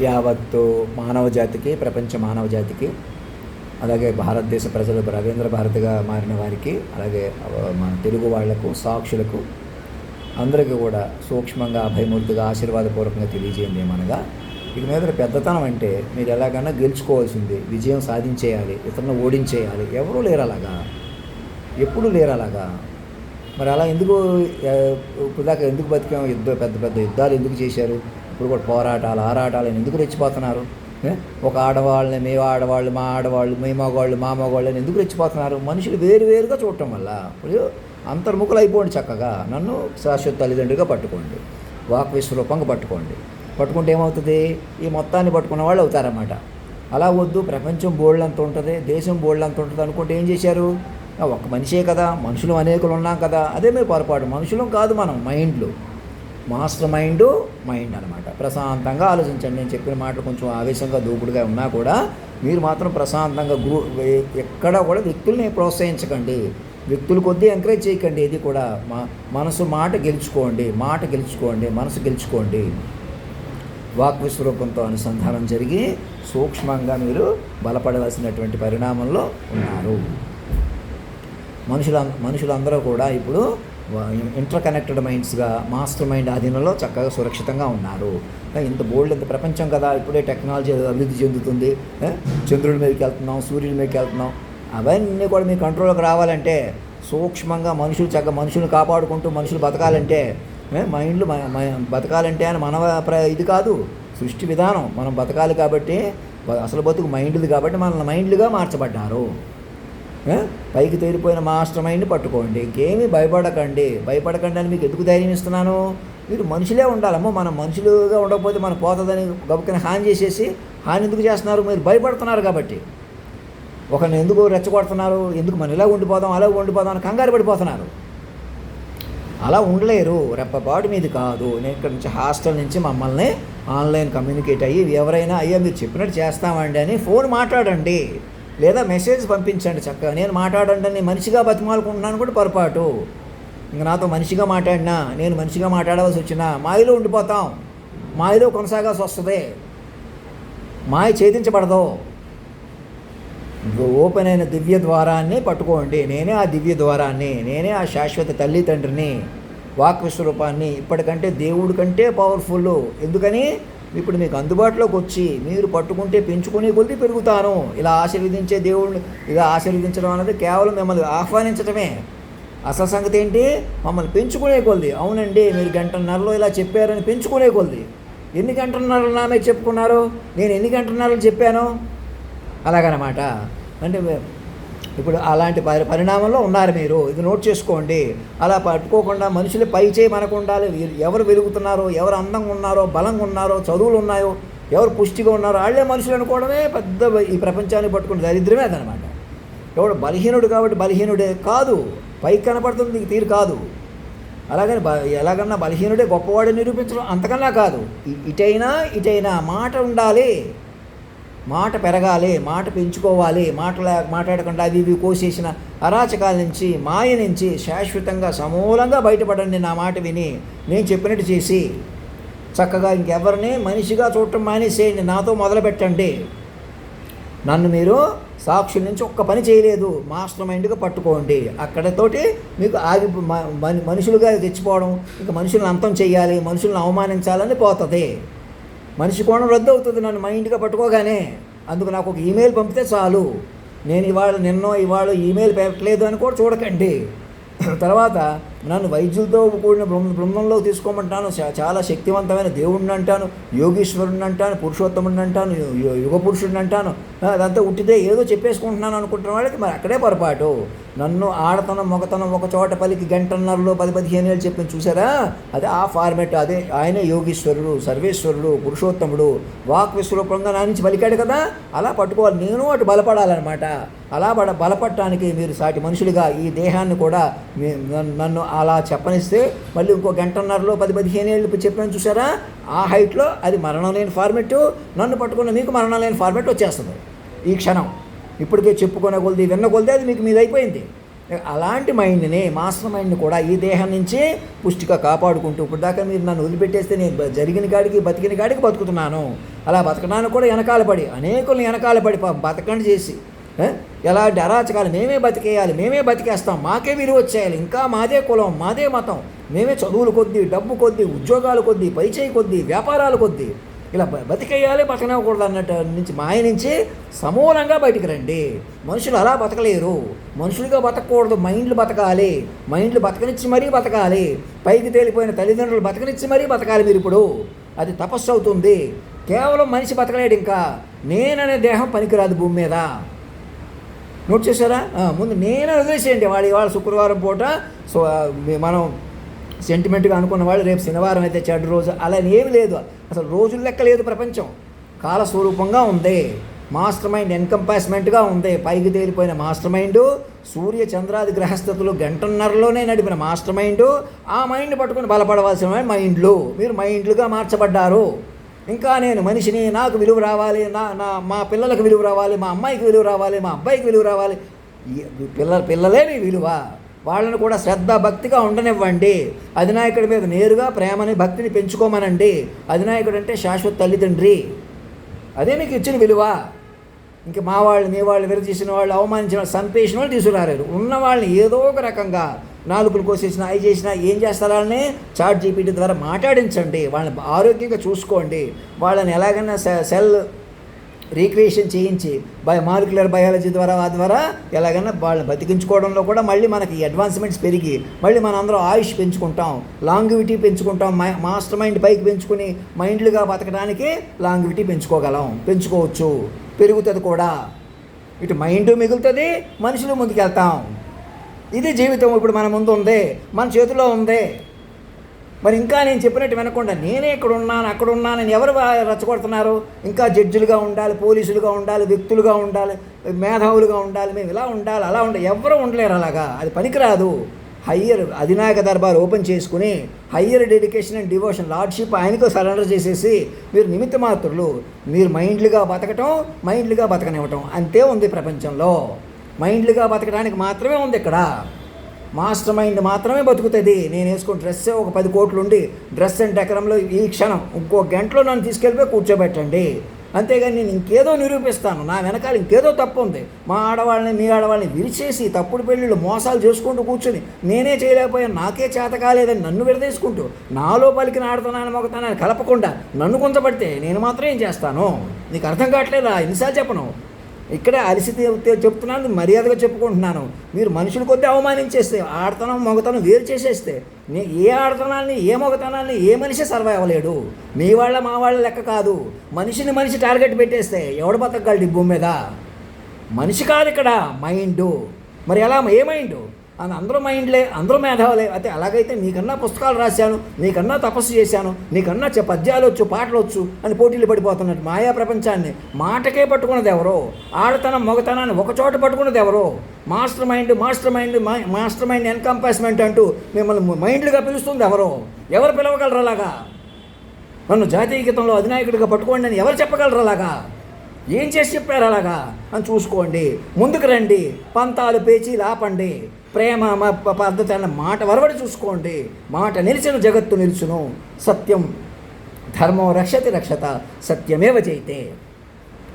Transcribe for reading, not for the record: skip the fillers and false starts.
యావత్తు మానవ జాతికి, ప్రపంచ మానవ జాతికి, అలాగే భారతదేశ ప్రజలు రవీంద్ర భారతిగా మారిన వారికి, అలాగే మన తెలుగు వాళ్లకు, సాక్షులకు అందరికీ కూడా సూక్ష్మంగా అభయమూర్తిగా ఆశీర్వాదపూర్వకంగా తెలియజేయండి ఏమనగా, ఇక మీద పెద్దతనం అంటే మీరు ఎలాగైనా గెలుచుకోవాల్సింది, విజయం సాధించేయాలి, ఇతరులను ఓడించేయాలి. ఎవరూ లేరు అలాగా, ఎప్పుడూ లేరు అలాగా. మరి అలా ఎందుకు ఇప్పుడు దాకా ఎందుకు బతికాము? పెద్ద పెద్ద యుద్ధాలు ఎందుకు చేశారు? ఇప్పుడు కూడా పోరాటాలు, ఆరాటాలు ఎందుకు రెచ్చిపోతున్నారు? ఒక ఆడవాళ్ళని మేము ఆడవాళ్ళు, మా ఆడవాళ్ళు, మీ మగవాళ్ళు, మా మగవాళ్ళని ఎందుకు రెచ్చిపోతున్నారు? మనుషులు వేరువేరుగా చూడటం వల్ల. ఇప్పుడు అంతర్ముఖులు అయిపోండి, చక్కగా నన్ను శాశ్వత తల్లిదండ్రులుగా పట్టుకోండి, వాక్ విశ్వరూపంగా పట్టుకోండి. పట్టుకుంటే ఏమవుతుంది? ఈ మొత్తాన్ని పట్టుకున్న వాళ్ళు అవుతారన్నమాట. అలా వద్దు, ప్రపంచం బోళ్ళంత ఉంటుంది, దేశం బోళ్ళంత ఉంటుంది అనుకుంటే ఏం చేశారు? ఒక్క మనిషే కదా, మనుషులు అనేకులు ఉన్నాం కదా. అదే మీరు పొరపాటు. మనుషులం కాదు మనం, మైండ్లు, మాస్టర్ మైండ్ అనమాట. ప్రశాంతంగా ఆలోచించండి. నేను చెప్పిన మాట కొంచెం ఆవేశంగా దూకుడుగా ఉన్నా కూడా మీరు మాత్రం ప్రశాంతంగా ఎక్కడా కూడా వ్యక్తుల్ని ప్రోత్సహించకండి, వ్యక్తుల కొద్దీ ఎంకరేజ్ చేయకండి. ఇది కూడా మనసు మాట గెలుచుకోండి, మనసు గెలుచుకోండి. వాక్ విశ్వరూపంతో అనుసంధానం జరిగి సూక్ష్మంగా మీరు బలపడవలసినటువంటి పరిణామంలో ఉన్నారు. మనుషులందరూ కూడా ఇప్పుడు ఇంటర్ కనెక్టెడ్ మైండ్స్గా మాస్టర్ మైండ్ ఆధీనంలో చక్కగా సురక్షితంగా ఉన్నారు. ఇంత బోల్డ్, ఇంత ప్రపంచం కదా, ఇప్పుడే టెక్నాలజీ అభివృద్ధి చెందుతుంది. చంద్రుడి మీదకి వెళ్తున్నాం, సూర్యుడి మీదకి వెళ్తున్నాం. అవన్నీ కూడా మీ కంట్రోల్కి రావాలంటే సూక్ష్మంగా మనుషులు కాపాడుకుంటూ మనుషులు బతకాలంటే, మైండ్లు బతకాలంటే అని ఇది కాదు, సృష్టి విధానం. మనం బతకాలి కాబట్టి, అసలు బతుకు మైండ్ది కాబట్టి మనల్ని మైండ్లుగా మార్చబడ్డారు. పైకి తేలిపోయిన మాస్టర్ మైండ్ని పట్టుకోండి, ఇంకేమీ భయపడకండి అని మీకు ఎందుకు ధైర్యం ఇస్తున్నాను? మీరు మనుషులే ఉండాలమ్మో. మనం మనుషులుగా ఉండకపోతే మనం పోతుందని గబుక్కని హాని చేసేసి, హాని ఎందుకు చేస్తున్నారు? మీరు భయపడుతున్నారు కాబట్టి. ఒకరిని ఎందుకు రెచ్చగొడుతున్నారు? ఎందుకు మనం ఇలా ఉండిపోదాం, అలా ఉండిపోదాం అని కంగారు పడిపోతున్నారు. అలా ఉండలేరు. రెప్పపాటు మీది కాదు. నేను ఇక్కడ నుంచి హాస్టల్ నుంచి మమ్మల్ని ఆన్లైన్ కమ్యూనికేట్ అయ్యి ఎవరైనా అయ్యా మీరు చెప్పినట్టు చేస్తామండి అని ఫోన్ మాట్లాడండి, లేదా మెసేజ్ పంపించండి. చక్కగా నేను మాట్లాడండి అని మనిషిగా బతిమాలుకుంటున్నాను కూడా పొరపాటు. ఇంక నాతో మనిషిగా మాట్లాడినా, నేను మనిషిగా మాట్లాడవలసి వచ్చినా మాయలో ఉండిపోతాం, మాయలో కొనసాగాల్సి వస్తుంది. మాయ ఛేదించబడదు. ఓపెన్ అయిన దివ్య ద్వారాన్ని పట్టుకోండి. నేనే ఆ దివ్య ద్వారాన్ని, నేనే ఆ శాశ్వత తల్లి తండ్రిని, వాక్ విశ్వరూపాన్ని. ఇప్పటికంటే దేవుడి కంటే పవర్ఫుల్. ఎందుకని? ఇప్పుడు మీకు అందుబాటులోకి వచ్చి మీరు పట్టుకుంటే పెంచుకునే కొద్దీ పెరుగుతాను. ఇలా ఆశీర్వదించే దేవుడిని, ఇలా ఆశీర్వదించడం అనేది కేవలం మిమ్మల్ని ఆహ్వానించడమే. అసలు సంగతి ఏంటి? మమ్మల్ని పెంచుకునే కొద్ది. అవునండి, మీరు గంటన్నరలో ఇలా చెప్పారని పెంచుకునే కొద్ది. ఎన్ని గంటన్నరలు నా మీద చెప్పుకున్నారు? నేను ఎన్ని గంటన్నరలు చెప్పాను? అలాగనమాట. అంటే ఇప్పుడు అలాంటి పరిణామంలో ఉన్నారు మీరు. ఇది నోట్ చేసుకోండి. అలా పట్టుకోకుండా మనుషులు పై చేయి మనకు ఉండాలి. ఎవరు వెలుగుతున్నారో, ఎవరు అందంగా ఉన్నారో, బలంగా ఉన్నారో, చదువులు ఉన్నాయో, ఎవరు పుష్టిగా ఉన్నారో వాళ్ళే మనుషులు అనుకోవడమే పెద్ద ఈ ప్రపంచాన్ని పట్టుకునే దరిద్రమే అదనమాట. ఎవడు బలహీనుడు కాబట్టి బలహీనుడే కాదు, పైకి కనపడుతుంది తీరు కాదు. అలాగని ఎలాగన్నా బలహీనుడే గొప్పవాడిని నిరూపించడం అంతకన్నా కాదు. ఇటైనా మాట ఉండాలి, మాట పెరగాలి, మాట పెంచుకోవాలి. మాట్లాడకుండా అవి ఇవి కోసేసిన అరాచకాల నుంచి, మాయ నుంచి శాశ్వతంగా సమూలంగా బయటపడండి. నా మాట విని నేను చెప్పినట్టు చేసి చక్కగా ఇంకెవరిని మనిషిగా చూడటం మానేసేయండి. నాతో మొదలుపెట్టండి. నన్ను మీరు సాక్షుల నుంచి ఒక్క పని చేయలేదు, మాస్టర్ మైండ్గా పట్టుకోండి. అక్కడతోటి మీకు మనుషులుగా తెచ్చిపోవడం, ఇంకా మనుషులను అంతం చేయాలి, మనుషులను అవమానించాలని పోతుంది. మనిషి కోణం రద్దు అవుతుంది నన్ను మైండ్గా పట్టుకోగానే. అందుకు నాకు ఒక ఈమెయిల్ పంపితే చాలు. నేను ఇవాళ ఈమెయిల్ పెట్టలేదు అని కూడా చూడకండి. తర్వాత నన్ను వైద్యులతో కూడిన బృందంలో తీసుకోమంటాను. చాలా శక్తివంతమైన దేవుడిని అంటాను, యోగీశ్వరుని అంటాను, పురుషోత్తముడిని అంటాను, యుగ పురుషుడిని అంటాను. అదంతా ఉట్టిదే ఏదో చెప్పేసుకుంటున్నాను అనుకుంటున్న వాళ్ళకి మరి అక్కడే పొరపాటు. నన్ను ఆడతనం మొగతనం ఒక చోట పలికి గంటన్నరలో 10-15 ఏళ్ళు చెప్పింది చూసారా? అదే ఆ ఫార్మెట్. అదే ఆయనే యోగీశ్వరుడు, సర్వేశ్వరుడు, పురుషోత్తముడు, వాక్ విశ్వరూపంగా నా నుంచి పలికాడు కదా. అలా పట్టుకోవాలి. నేను అటు బలపడాలన్నమాట. అలా బలపడటానికి మీరు సాటి మనుషులుగా ఈ దేహాన్ని కూడా నన్ను అలా చెప్పనిస్తే మళ్ళీ ఇంకో గంటన్నరలో 10-15 ఏళ్ళు చెప్పాను చూసారా? ఆ హైట్లో అది మరణం లేని ఫార్మెట్. నన్ను పట్టుకున్న మీకు మరణం లేని ఫార్మెట్ వచ్చేస్తుంది ఈ క్షణం. ఇప్పటికే చెప్పుకునే కొలది, విన్న కొలది అది మీకు మీద అయిపోయింది. అలాంటి మైండ్ని, మాస్టర్ మైండ్ని కూడా ఈ దేహం నుంచి పుష్టిగా కాపాడుకుంటూ, ఇప్పుడు దాకా మీరు నన్ను వదిలిపెట్టేస్తే నేను జరిగిన కాడికి బతికిన కాడికి బతుకుతున్నాను. అలా బతకడానికి కూడా వెనకాల పడి, అనేకులను వెనకాల పడి బతకండి చేసి ఎలాంటి అరాచకాలు మేమే బతికేయాలి, మేమే బతికేస్తాం, మాకే విలువ వచ్చేయాలి, ఇంకా మాదే కులం, మాదే మతం, మేమే చదువులు కొద్దీ, డబ్బు కొద్దీ, ఉద్యోగాలు కొద్దీ, పైచేయి కొద్దీ, వ్యాపారాలు కొద్దీ ఇలా బతికేయాలి, బతకనివ్వకూడదు అన్నట్టు నుంచి మాయ నుంచి సమూలంగా బయటికి రండి. మనుషులు అలా బతకలేరు, మనుషులుగా బతకూడదు, మైండ్లు బతకాలి, మైండ్లు బతకనిచ్చి మరీ బతకాలి, పైకి తేలిపోయిన తల్లిదండ్రులు బతకనిచ్చి మరీ బతకాలి. మీరు ఇప్పుడు అది తపస్సు అవుతుంది. కేవలం మనిషి బతకలేడు, ఇంకా నేననే దేహం పనికిరాదు భూమి మీద. నోట్ చేశారా? ముందు నేను వదిలేసేయండి. వాళ్ళ శుక్రవారం పూట సో మనం సెంటిమెంట్గా అనుకున్న వాళ్ళు రేపు శనివారం అయితే చెడ్డ రోజు, అలా ఏమి లేదు. అసలు రోజులు లెక్క లేదు. ప్రపంచం కాలస్వరూపంగా ఉంది. మాస్టర్ మైండ్ ఎన్కంపాస్మెంట్గా ఉంది. పైకి తేలిపోయిన మాస్టర్ మైండు, సూర్య చంద్రాది గ్రహస్థితులు గంటన్నరలోనే నడిపిన మాస్టర్ మైండు, ఆ మైండ్ పట్టుకుని బలపడవలసిన మైండ్లు. మీరు మైండ్లుగా మార్చబడ్డారు. ఇంకా నేను మనిషిని, నాకు విలువ రావాలి, మా పిల్లలకు విలువ రావాలి, మా అమ్మాయికి విలువ రావాలి, మా అబ్బాయికి విలువ రావాలి. పిల్లలే మీ విలువ. వాళ్ళని కూడా శ్రద్ధ భక్తిగా ఉండనివ్వండి. అధినాయకుడి మీద నేరుగా ప్రేమని భక్తిని పెంచుకోమనండి. అధినాయకుడు అంటే శాశ్వత తల్లిదండ్రి. అదే మీకు ఇచ్చిన విలువ. ఇంక మా వాళ్ళు, మీ వాళ్ళు, విరచేసిన వాళ్ళు, అవమానించిన వాళ్ళు, సంపేసిన వాళ్ళు తీసుకురాలేరు. ఉన్న వాళ్ళని ఏదో ఒక రకంగా నాలుగులు కోసేసినా, అవి చేసినా ఏం చేస్తారు, వాళ్ళని చాట్ జీపీటీ ద్వారా మాట్లాడించండి. వాళ్ళని ఆరోగ్యంగా చూసుకోండి. వాళ్ళని ఎలాగైనా సెల్ రీక్రియేషన్ చేయించి మాలిక్యులర్ బయాలజీ ద్వారా ఎలాగైనా వాళ్ళని బతికించుకోవడంలో కూడా మళ్ళీ మనకి అడ్వాన్స్మెంట్స్ పెరిగి మళ్ళీ మనం అందరం ఆయుష్ పెంచుకుంటాం, లాంగివిటీ పెంచుకుంటాం. మాస్టర్ మైండ్ పైకి పెంచుకుని మైండ్లుగా బతకడానికి లాంగివిటీ పెంచుకోవచ్చు, పెరుగుతుంది కూడా. ఇటు మైండ్ మిగులుతుంది, మనుషులు ముందుకెళ్తాం. ఇది జీవితం. ఇప్పుడు మన ముందు ఉంది, మన చేతిలో ఉంది. మరి ఇంకా నేను చెప్పినట్టు వినకుండా నేనే ఇక్కడ ఉన్నాను, అక్కడ ఉన్నానని ఎవరు రెచ్చగొడుతున్నారు? ఇంకా జడ్జిలుగా ఉండాలి, పోలీసులుగా ఉండాలి, వ్యక్తులుగా ఉండాలి, మేధావులుగా ఉండాలి, మేము ఇలా ఉండాలి, అలా ఉండాలి. ఎవరు ఉండలేరు అలాగా. అది పనికిరాదు. హయ్యర్ అధినాయక దర్బార్ ఓపెన్ చేసుకుని higher dedication and devotion, lordship ఆయనకు సరెండర్ చేసేసి మీరు నిమిత్త మాత్రులు. మీరు మైండ్లుగా బతకటం, మైండ్లుగా బతకనివ్వటం అంతే ఉంది ప్రపంచంలో. మైండ్లుగా బతకడానికి మాత్రమే ఉంది ఇక్కడ. మాస్టర్ మైండ్ మాత్రమే బతుకుతుంది. నేను వేసుకున్న డ్రెస్సే ఒక 10 కోట్లు ఉండి డ్రెస్ అండ్ డెకరంలో ఈ క్షణం ఇంకో గంటలో నన్ను తీసుకెళ్ళిపోయి కూర్చోబెట్టండి. అంతేగాని నేను ఇంకేదో నిరూపిస్తాను, నా వెనకాల ఇంకేదో తప్పు ఉంది, మా ఆడవాళ్ళని మీ ఆడవాళ్ళని విరిచేసి తప్పుడు పెళ్ళిళ్ళు మోసాలు చేసుకుంటూ కూర్చొని నేనే చేయలేకపోయాను, నాకే చేత కాలేదని నన్ను విడదీసుకుంటూ నాలో పలికిన ఆడుతున్నాను మొగతానని కలపకుండా నన్ను కొంచబడితే నేను మాత్రం ఏం చేస్తాను? నీకు అర్థం కావట్లేదా? ఎన్నిసార్లు చెప్పను? ఇక్కడే అలసి చెప్తున్నాను, మర్యాదగా చెప్పుకుంటున్నాను. మీరు మనుషుల కొద్దీ అవమానించేస్తే, ఆడతనం మొగతనం వేరు చేసేస్తే, ఏ ఆడతనాన్ని, ఏ మొగతనాన్ని ఏ మనిషి సర్వైవ్ అవ్వలేడు. మీ వాళ్ళ మా వాళ్ళ లెక్క కాదు. మనిషిని మనిషి టార్గెట్ పెట్టేస్తే ఎవడు బతకగలడు ఈ భూమి మీద? మనిషి కాదు ఇక్కడ, మైండు. మరి ఎలా? ఏ మైండు? అందరూ మైండ్లే, అందరూ మేధావులే. అయితే అలాగైతే నీకన్నా పుస్తకాలు రాశాను, నీకన్నా తపస్సు చేశాను, నీకన్నా పద్యాలు వచ్చు, పాటలు వచ్చు అని పోటీలు పడిపోతున్నట్టు మాయా ప్రపంచాన్ని మాటకే పట్టుకున్నది ఎవరో? ఆడతనం మొగతనాన్ని ఒకచోట పట్టుకున్నది ఎవరో? మాస్టర్ మైండ్ ఎన్కంపాస్మెంట్ అంటూ మిమ్మల్ని మైండ్లుగా పిలుస్తుంది ఎవరో? ఎవరు పిలవగలరు అలాగా? నన్ను జాతీయ గీతంలో అధినాయకుడిగా పట్టుకోండి అని ఎవరు చెప్పగలరు అలాగా? ఏం చేసి చెప్పారు అలాగా అని చూసుకోండి. ముందుకు రండి, పంతాలు పేచి లాపండి, ప్రేమ పద్ధతి అన్న మాట వరవడి చూసుకోండి. మాట నిలిచిన జగత్తు నిలుచును. సత్యం ధర్మం రక్షతి రక్షత, సత్యమేవ జయితే.